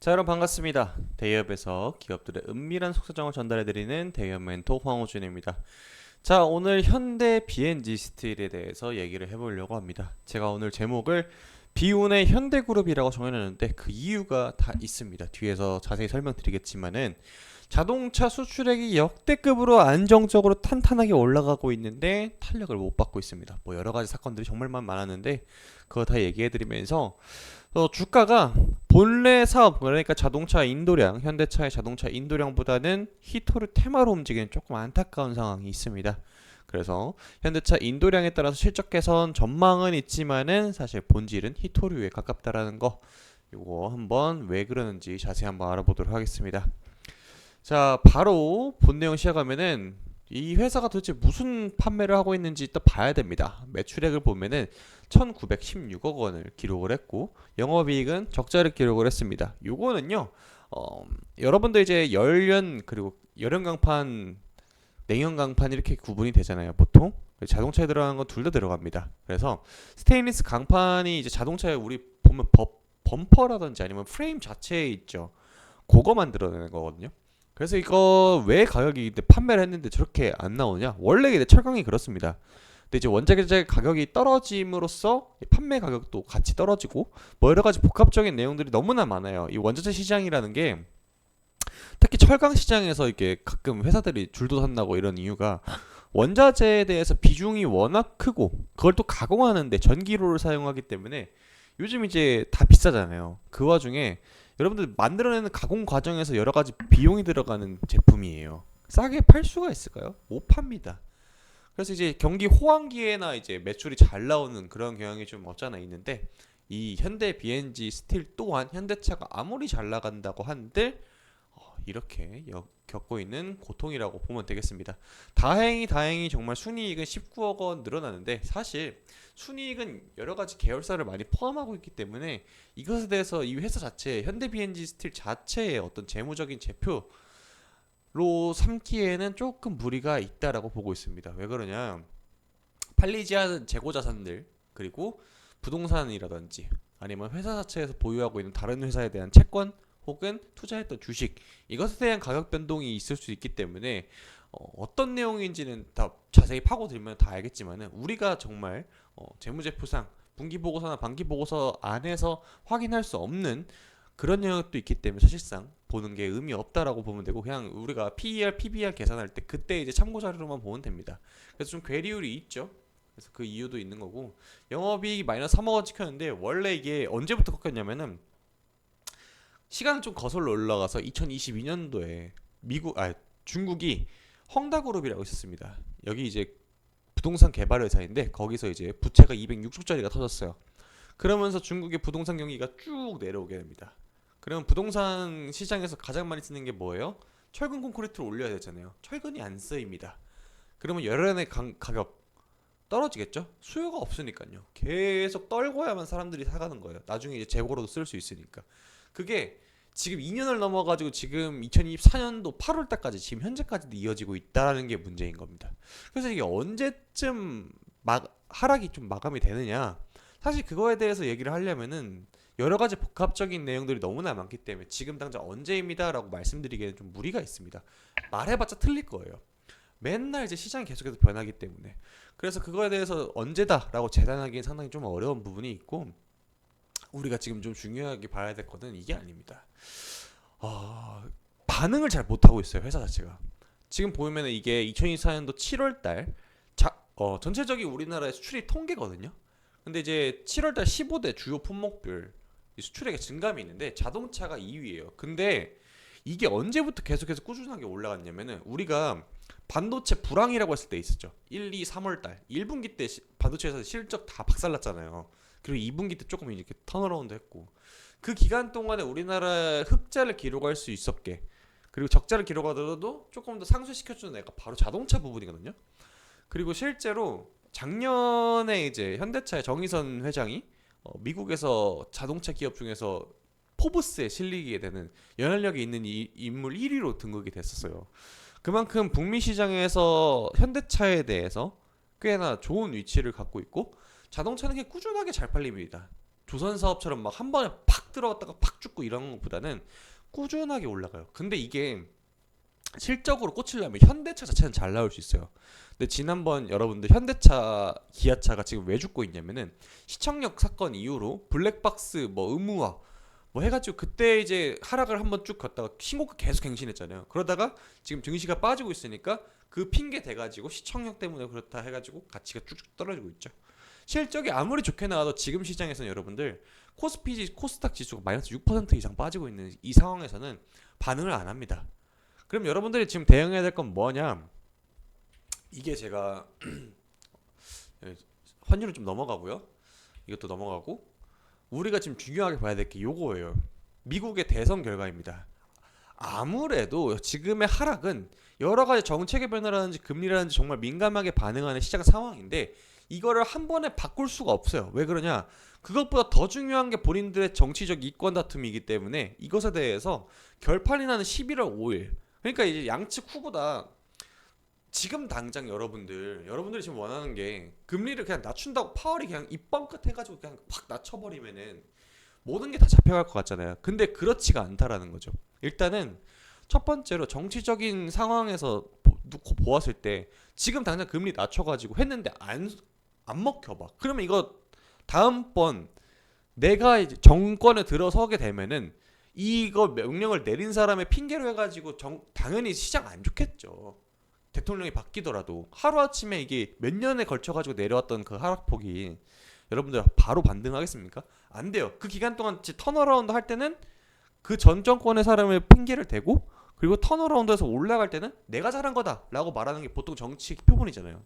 자, 여러분 반갑습니다. 대기업에서 기업들의 은밀한 속사정을 전달해드리는 대기업 멘토 황호준입니다. 자, 오늘 현대 BNG 스틸에 대해서 얘기를 해보려고 합니다. 제가 오늘 제목을 비운의 현대그룹이라고 정해놨는데 그 이유가 다 있습니다. 뒤에서 자세히 설명드리겠지만은 자동차 수출액이 역대급으로 안정적으로 탄탄하게 올라가고 있는데 탄력을 못 받고 있습니다. 뭐 여러 가지 사건들이 정말 많았는데 그거 다 얘기해드리면서 주가가 본래 사업, 그러니까 자동차 인도량, 현대차의 자동차 인도량보다는 히토류 테마로 움직이는 조금 안타까운 상황이 있습니다. 그래서 현대차 인도량에 따라서 실적 개선 전망은 있지만은 사실 본질은 히토류에 가깝다라는 거, 요거 한번 왜 그러는지 자세히 한번 알아보도록 하겠습니다. 자, 바로 본 내용 시작하면은 이 회사가 도대체 무슨 판매를 하고 있는지 또 봐야 됩니다. 매출액을 보면은 1916억 원을 기록을 했고 영업이익은 적자를 기록을 했습니다. 요거는요, 여러분들 이제 열연 그리고 열연 강판, 냉연 강판 이렇게 구분이 되잖아요. 보통 자동차에 들어가는 건 둘 다 들어갑니다. 그래서 스테인리스 강판이 이제 자동차에 우리 보면 범퍼라든지 아니면 프레임 자체에 있죠. 그거 만들어내는 거거든요. 그래서 이거 왜 가격이 판매를 했는데 저렇게 안 나오냐? 원래 이제 철강이 그렇습니다. 근데 이제 원자재 가격이 떨어짐으로써 판매 가격도 같이 떨어지고 뭐 여러 가지 복합적인 내용들이 너무나 많아요. 이 원자재 시장이라는 게 특히 철강 시장에서 이렇게 가끔 회사들이 줄도 산다고 이런 이유가 원자재에 대해서 비중이 워낙 크고 그걸 또 가공하는데 전기료를 사용하기 때문에 요즘 이제 다 비싸잖아요. 그 와중에 여러분들 만들어내는 가공 과정에서 여러 가지 비용이 들어가는 제품이에요. 싸게 팔 수가 있을까요? 못 팝니다. 그래서 이제 경기 호황기에나 이제 매출이 잘 나오는 그런 경향이 좀 없잖아 있는데 이 현대 BNG 스틸 또한 현대차가 아무리 잘 나간다고 한들 이렇게 겪고 있는 고통이라고 보면 되겠습니다. 다행히 정말 순이익은 19억 원 늘어나는데 사실 순이익은 여러 가지 계열사를 많이 포함하고 있기 때문에 이것에 대해서 이 회사 자체 현대 BNG 스틸 자체의 어떤 재무적인 제표로 삼기에는 조금 무리가 있다라고 보고 있습니다. 왜 그러냐? 팔리지 않은 재고 자산들 그리고 부동산이라든지 아니면 회사 자체에서 보유하고 있는 다른 회사에 대한 채권 혹은 투자했던 주식 이것에 대한 가격 변동이 있을 수 있기 때문에 어떤 내용인지는 다 자세히 파고들면 다 알겠지만은 우리가 정말 재무제표상 분기보고서나 반기보고서 안에서 확인할 수 없는 그런 영역도 있기 때문에 사실상 보는 게 의미 없다라고 보면 되고 그냥 우리가 PER, PBR 계산할 때 그때 이제 참고 자료로만 보면 됩니다. 그래서 좀 괴리율이 있죠. 그래서 그 이유도 있는 거고 영업이익이 마이너스 3억 원 찍혔는데 원래 이게 언제부터 꺾였냐면은 시간을 좀 거슬러 올라가서 2022년도에 중국이 헝다그룹이라고 있었습니다. 여기 이제 부동산 개발 회사인데 거기서 이제 부채가 206조짜리가 터졌어요. 그러면서 중국의 부동산 경기가 쭉 내려오게 됩니다. 그러면 부동산 시장에서 가장 많이 쓰는 게 뭐예요? 철근 콘크리트를 올려야 되잖아요. 철근이 안 쓰입니다. 그러면 열연의 가격 떨어지겠죠? 수요가 없으니까요. 계속 떨궈야만 사람들이 사가는 거예요. 나중에 이제 재고로도 쓸 수 있으니까. 그게 지금 2년을 넘어가지고 지금 2024년도 8월 달까지 지금 현재까지도 이어지고 있다라는 게 문제인 겁니다. 그래서 이게 언제쯤 하락이 좀 마감이 되느냐? 사실 그거에 대해서 얘기를 하려면은 여러 가지 복합적인 내용들이 너무나 많기 때문에 지금 당장 언제입니다라고 말씀드리기에는 좀 무리가 있습니다. 말해봤자 틀릴 거예요. 맨날 이제 시장이 계속해서 변하기 때문에 그래서 그거에 대해서 언제다라고 재단하기엔 상당히 좀 어려운 부분이 있고 우리가 지금 좀 중요하게 봐야 될 거는 이게 아닙니다. 반응을 잘 못하고 있어요 회사 자체가. 지금 보면 이게 2024년도 7월달 전체적인 우리나라의 수출이 통계거든요. 근데 이제 7월달 15대 주요 품목별 수출액의 증감이 있는데 자동차가 2위예요. 근데 이게 언제부터 계속해서 꾸준하게 올라갔냐면은 우리가 반도체 불황이라고 했을 때 있었죠. 1, 2, 3월달 1분기 때 반도체에서 실적 다 박살났잖아요. 그리고 2분기 때 조금 이렇게 턴어라운드 했고 그 기간 동안에 우리나라 흑자를 기록할 수 있었게 그리고 적자를 기록하더라도 조금 더 상쇄시켜주는 애가 바로 자동차 부분이거든요. 그리고 실제로 작년에 이제 현대차의 정의선 회장이 미국에서 자동차 기업 중에서 포브스에 실리게 되는 연관력이 있는 인물 1위로 등극이 됐었어요. 그만큼 북미 시장에서 현대차에 대해서 꽤나 좋은 위치를 갖고 있고 자동차는 그냥 꾸준하게 잘 팔립니다. 조선 사업처럼 막 한 번에 팍 들어갔다가 팍 죽고 이런 것보다는 꾸준하게 올라가요. 근데 이게 실적으로 꽂히려면 현대차 자체는 잘 나올 수 있어요. 근데 지난번 여러분들 현대차, 기아차가 지금 왜 죽고 있냐면은 시청역 사건 이후로 블랙박스 뭐 의무화 뭐 해가지고 그때 이제 하락을 한번 쭉 갔다가 신고가 계속 갱신했잖아요. 그러다가 지금 증시가 빠지고 있으니까 그 핑계 대가지고 시청역 때문에 그렇다 해가지고 가치가 쭉쭉 떨어지고 있죠. 실적이 아무리 좋게 나와도 지금 시장에서는 여러분들 코스닥 지수가 마이너스 6% 이상 빠지고 있는 이 상황에서는 반응을 안 합니다. 그럼 여러분들이 지금 대응해야 될 건 뭐냐? 이게 제가 환율은 좀 넘어가고요. 이것도 넘어가고 우리가 지금 중요하게 봐야 될 게 요거예요. 미국의 대선 결과입니다. 아무래도 지금의 하락은 여러 가지 정책의 변화라든지 금리라든지 정말 민감하게 반응하는 시장 상황인데 이거를 한 번에 바꿀 수가 없어요. 왜 그러냐? 그것보다 더 중요한 게 본인들의 정치적 이권 다툼이기 때문에 이것에 대해서 결판이 나는 11월 5일. 그러니까 이제 양측 후보다 지금 당장 여러분들이 지금 원하는 게 금리를 그냥 낮춘다고 파월이 그냥 입 뻥끗 해가지고 그냥 확 낮춰버리면은 모든 게 다 잡혀갈 것 같잖아요. 근데 그렇지가 않다라는 거죠. 일단은 첫 번째로 정치적인 상황에서 놓고 보았을 때 지금 당장 금리 낮춰가지고 했는데 안 먹혀봐. 그러면 이거 다음번 내가 이제 정권에 들어서게 되면은 이거 명령을 내린 사람의 핑계로 해가지고 당연히 시장 안 좋겠죠. 대통령이 바뀌더라도 하루아침에 이게 몇 년에 걸쳐가지고 내려왔던 그 하락폭이 여러분들 바로 반등하겠습니까? 안 돼요. 그 기간 동안 턴어라운드 할 때는 그 전 정권의 사람을 핑계를 대고 그리고 턴어라운드에서 올라갈 때는 내가 잘한 거다라고 말하는 게 보통 정치 표본이잖아요.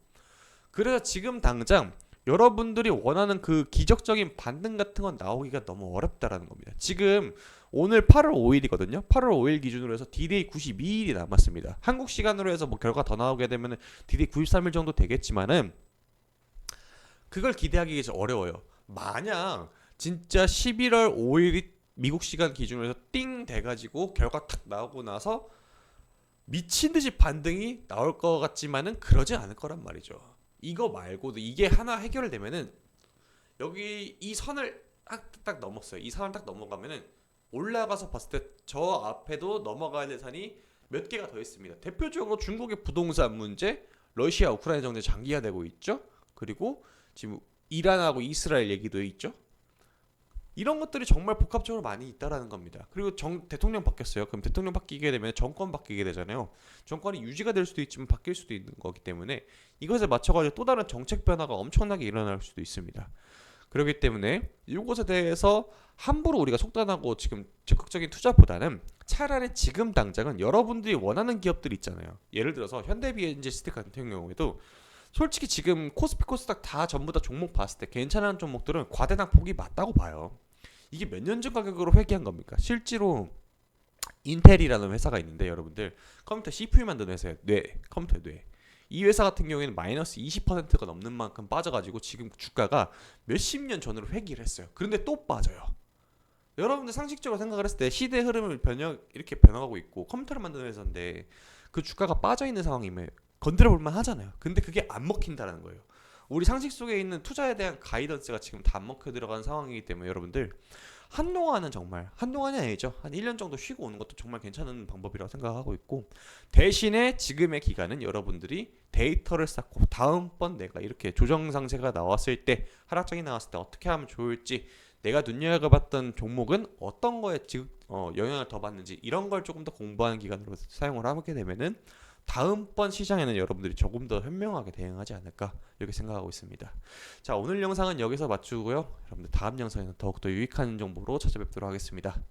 그래서 지금 당장 여러분들이 원하는 그 기적적인 반등 같은 건 나오기가 너무 어렵다라는 겁니다. 지금 오늘 8월 5일이거든요. 8월 5일 기준으로 해서 D-Day 92일이 남았습니다. 한국 시간으로 해서 뭐 결과 더 나오게 되면 D-Day 93일 정도 되겠지만은 그걸 기대하기가 좀 어려워요. 만약 진짜 11월 5일이 미국 시간 기준으로 해서 띵 돼가지고 결과 탁 나오고 나서 미친 듯이 반등이 나올 것 같지만은 그러지 않을 거란 말이죠. 이거 말고도 이게 하나 해결되면은 여기 이 선을 딱 넘었어요. 이 선을 딱 넘어가면은 올라가서 봤을 때 저 앞에도 넘어가야 될 산이 몇 개가 더 있습니다. 대표적으로 중국의 부동산 문제, 러시아 우크라이나 정세 장기화되고 있죠. 그리고 지금 이란하고 이스라엘 얘기도 있죠. 이런 것들이 정말 복합적으로 많이 있다라는 겁니다. 그리고 대통령 바뀌었어요. 그럼 대통령 바뀌게 되면 정권 바뀌게 되잖아요. 정권이 유지가 될 수도 있지만 바뀔 수도 있는 거기 때문에 이것에 맞춰가지고 또 다른 정책 변화가 엄청나게 일어날 수도 있습니다. 그렇기 때문에 이것에 대해서 함부로 우리가 속단하고 지금 적극적인 투자보다는 차라리 지금 당장은 여러분들이 원하는 기업들 있잖아요. 예를 들어서 현대비엔지스틱 같은 경우에도 솔직히 지금 코스피 코스닥 다 전부 다 종목 봤을 때 괜찮은 종목들은 과대당 폭이 맞다고 봐요. 이게 몇 년 전 가격으로 회귀한 겁니까? 실제로 인텔이라는 회사가 있는데 여러분들 컴퓨터 CPU 만드는 회사예요. 컴퓨터 뇌. 이 회사 같은 경우에는 마이너스 20%가 넘는 만큼 빠져가지고 지금 주가가 몇십 년 전으로 회귀를 했어요. 그런데 또 빠져요. 여러분들 상식적으로 생각을 했을 때 시대의 흐름을 이렇게 변화하고 있고 컴퓨터를 만드는 회사인데 그 주가가 빠져있는 상황이면 건드려 볼만 하잖아요. 근데 그게 안 먹힌다는 거예요. 우리 상식 속에 있는 투자에 대한 가이던스가 지금 다 안 먹혀 들어간 상황이기 때문에 여러분들 한동안은 정말 한동안이 아니죠. 한 1년 정도 쉬고 오는 것도 정말 괜찮은 방법이라고 생각하고 있고 대신에 지금의 기간은 여러분들이 데이터를 쌓고 다음번 내가 이렇게 조정 상세가 나왔을 때 하락장이 나왔을 때 어떻게 하면 좋을지 내가 눈여겨봤던 종목은 어떤 거에 영향을 더 받는지 이런 걸 조금 더 공부하는 기간으로 사용을 하게 되면은 다음번 시장에는 여러분들이 조금 더 현명하게 대응하지 않을까 이렇게 생각하고 있습니다. 자, 오늘 영상은 여기서 마치고요. 여러분들 다음 영상에는 더욱더 유익한 정보로 찾아뵙도록 하겠습니다.